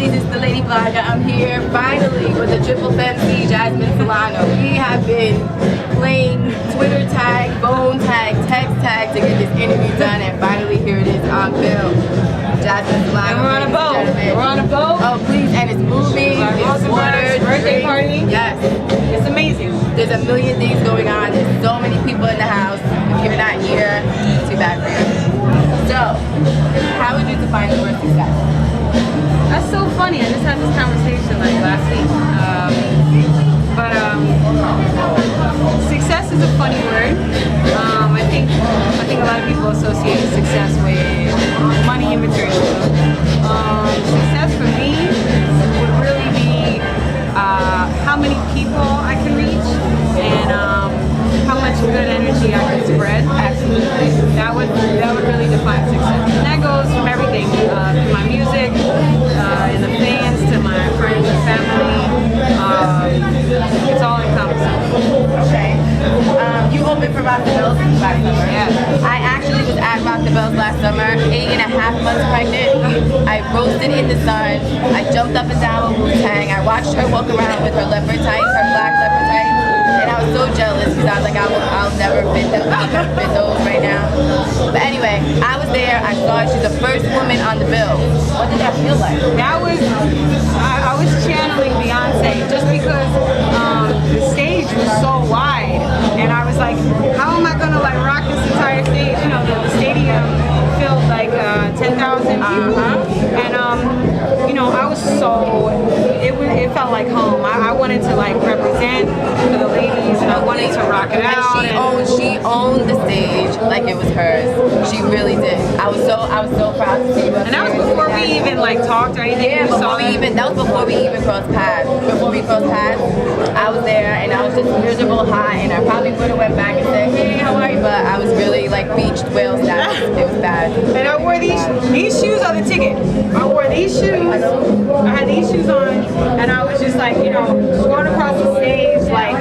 ladies, it's the Lady Blogger. I'm here finally with the Triple MC, Jasmine Solano. We have been playing Twitter tag, phone tag, text tag to get this interview done, and finally here it is on film. Jasmine Solano. And we're on a boat. We're on a boat. Oh please, and it's moving. It's water. Birthday party. Yes. It's amazing. There's a million things going on. There's so many people in the house. If you're not here, too bad for you. So, how would you define the word success? That's so funny. I just had this conversation like last week. Success is a funny word. I think a lot of people associate success with money and materialism. Success for me would really be how many people I can reach and how much good energy I can spread. Absolutely. That would really define success. And that goes from everything, to my music, and the fans, to my friends and family. It's all encompassing. Okay. You opened for Rock the Bells last summer. Yeah. I actually was at Rock the Bells last summer, 8.5 months pregnant. I roasted in the sun. I jumped up and down with Wu-Tang. I watched her walk around with her leopard tights, her black leopard tights. And I was so jealous because I was like, I'll never fit those right now. But anyway, I was there. I saw her. She's the first woman on the bill. What did that feel like? That was, I was channeling Beyonce just because the stage was so wide. And I was like, how am I going to like rock this entire stage? You know, the stadium filled like 10,000 people. And, you know, I was so, it felt like home. I wanted to like represent for the ladies, and I wanted to rock it out. And she owned the stage like it was hers. She really did. I was so proud to see you. And that was before we even like talked or anything. Yeah, that was before we even crossed paths. Before we crossed paths, I was there and I was just miserable, high, and I probably would have went back and said, hey, how are you? But I was really like beached whale status. It was bad. And I wore these shoes are the ticket. I wore these shoes. I had these shoes on, and I was just like, you know, going across the stage like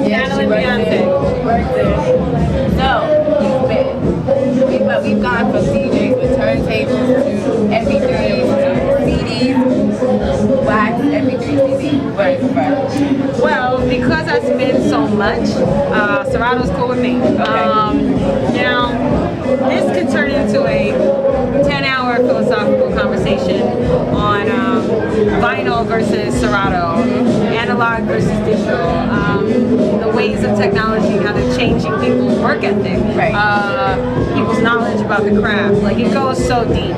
channeling Beyonce. So we've gone from DJs with turntables to MP3s to CDs, wax, MP3 CD. What do you prefer? Well, because I spend so much, Serato's cool with me. Now, this could turn into a 10-hour philosophical conversation on vinyl versus Serato, analog versus digital, the ways of technology, how they're changing people's work ethic, people's knowledge about the craft. Like, it goes so deep.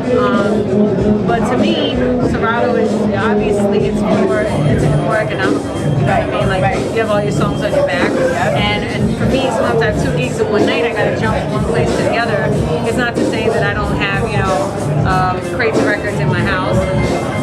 But to me, Serato is obviously it's more economical. You know what I mean? Like, you have all your songs on your back, and for me, sometimes I have 2 gigs in one night. I got to jump from one place to the other. It's not to say that I don't have, you know, crates of records in my house.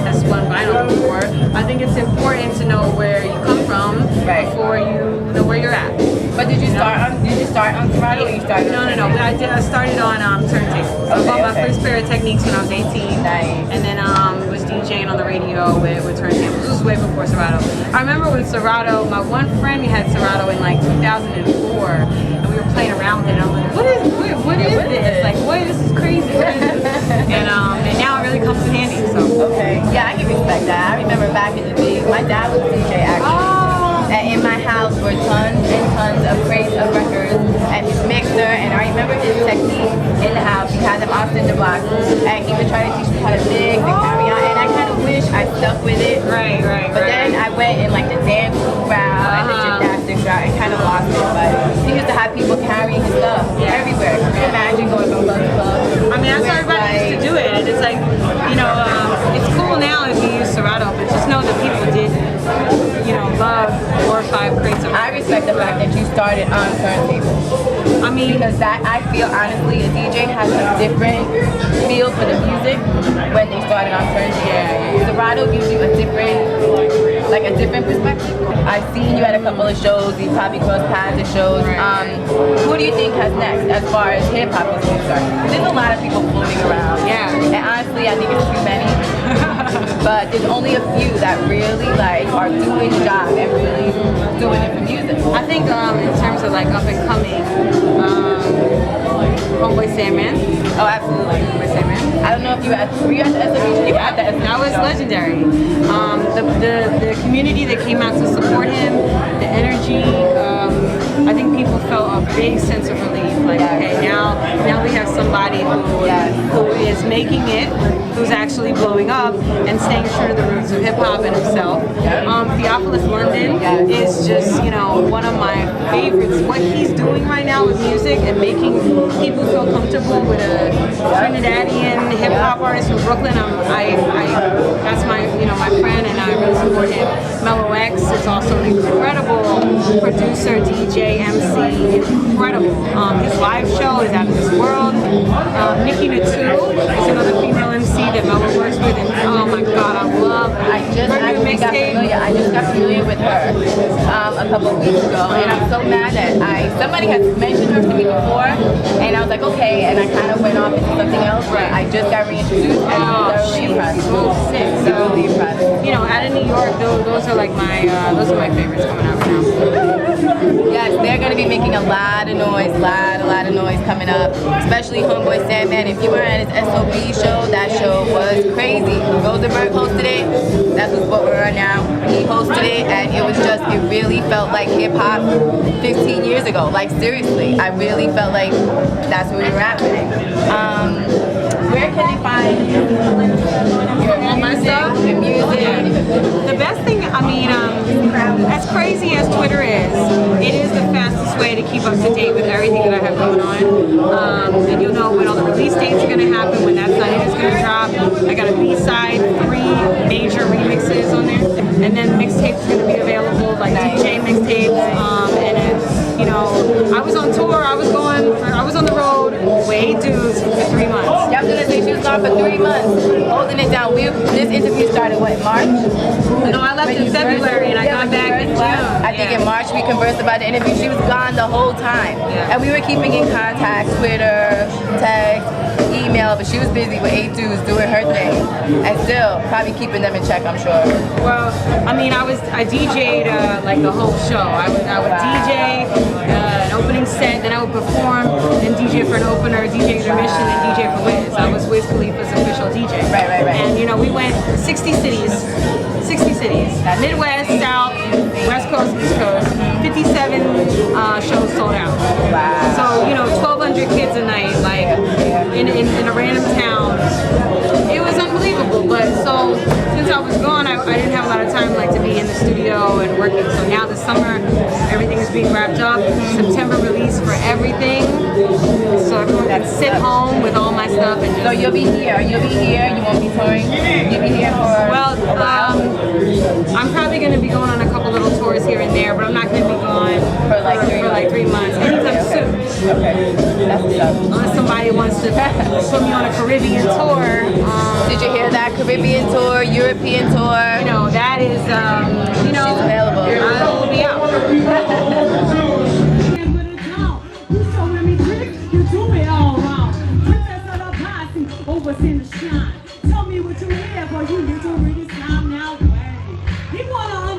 That's spun vinyl before. I think it's important to know where you come from before you know where you're at. But did you start on Serato or you started on No. I started on turntables. I bought my first pair of Techniques when I was 18. Nice. And then was DJing on the radio with turntables. This was way before Serato. I remember with Serato, my one friend had Serato in like 2004, and we were playing around with it. And I'm like, what is this? Like, this is crazy. And now it really comes in handy. So yeah, I can respect that. I remember back in the days, my dad was a DJ actually. And in my house were tons and tons of crates of records and his mixer, and I remember his technique in the house. He had them all cinder blocks, and he would try to teach me how to mix and carry on, and I kind of wish I stuck with it. But then I went in like the dance route and the gymnastics route and kind of lost it. But he used to have people carrying his stuff everywhere. Can you imagine going from club to club? I mean, that's how everybody used to do it, and it's like, you know, it's cool now if you use Serato, but just know that people did, you know, love 4 or 5 crates of records. I respect the fact that you started on turntables. I mean, because that, I feel honestly, a DJ has a different feel for the music when they started on turntables. Serato gives you a different perspective. I've seen you at a couple of shows. You probably crossed paths at shows. Who do you think has next as far as hip hop is concerned? There's a lot of people floating around. Yeah. And honestly, I think it's too many. but there's only a few that really like are doing the job and really doing it for music. I think in terms of like up and coming, Homeboy Sandman. Oh, absolutely. Homeboy Sandman. I don't know if were you at the SMU? You were at the SMU. That was legendary. The community that came out to support him, the energy. I think people felt a big sense of relief. Like, okay, now we have somebody who is making it, who's actually blowing up and staying true to the roots of hip hop and himself. Theophilus London is just, you know, one of my favorites. What he's doing right now with music and making people feel comfortable with a Trinidadian hip hop artist from Brooklyn. That's my friend, and I really support him. Mellow X is also an incredible producer, DJ, MC, incredible. His live show is out of this world. Nikki Natu is another female MC that Mellow works with, and oh my God, I love her. I just got familiar with her a couple of weeks ago, and I'm so mad that somebody had mentioned her to me before, and I was like, okay, and I kind of went off into something else, but I just got reintroduced, and I'm thoroughly impressed. So sick. Thoroughly impressed. You know, out of New York, those are like my favorites coming out right now. Yes, they're going to be making a lot of noise, a lot of noise coming up, especially Homeboy Sandman. If you were at his SOB show, that show was crazy. Rosenberg hosted it. That's what we're on now. He hosted it, and it really felt like hip hop 15 years ago. Like, seriously, I really felt like that's where we were at with it. Where can they find your music? The best thing, I mean, as crazy as Twitter is, it is the fastest way to keep up to date with everything that I have going on. And you'll know when all the release dates are going to happen, when that Sunday is going to drop. I got a B-side, 3 major remixes on there. And then mixtapes are going to be available, like DJ mixtapes. And then, you know, I was on tour, I was on the road with dudes for 3 months. Yeah, I was going to say she was gone for 3 months, holding it down. This interview started, what, March? No, I left in February, and I got back in June. I think in March we conversed about the interview. She was gone the whole time. Yeah. And we were keeping in contact, Twitter, text, email, but she was busy with 8 dudes doing her thing. And still, probably keeping them in check, I'm sure. Well, I mean, I DJ'd like the whole show. I would DJ an opening set, then I would perform, then DJ for an opener, DJ intermission, then DJ for Wiz. I was Wiz Khalifa's official DJ. Right. And you know, we went 60 cities. Midwest, South, West Coast, East Coast. 57 shows sold out. Wow. So, you know, 1,200 kids a night, like in a random town. It was unbelievable. But so since I was gone, I didn't have a lot of time like to be in the studio and working. So now this summer, everything is being wrapped up. September release for everything. So everyone can sit home with all my stuff. And So you'll be here. You won't be touring. You'll be here for a while. I'm probably going to be going on a couple little tours here and there, but I'm not going to be gone For like 3 months. Anytime soon. Okay. That's what's up. Unless somebody wants to put me on a Caribbean tour. Did you hear that? Caribbean tour, European tour. You know, that is, you know, she's available. I will be out. Tell me what you hear, for you need to read this time now. He wanna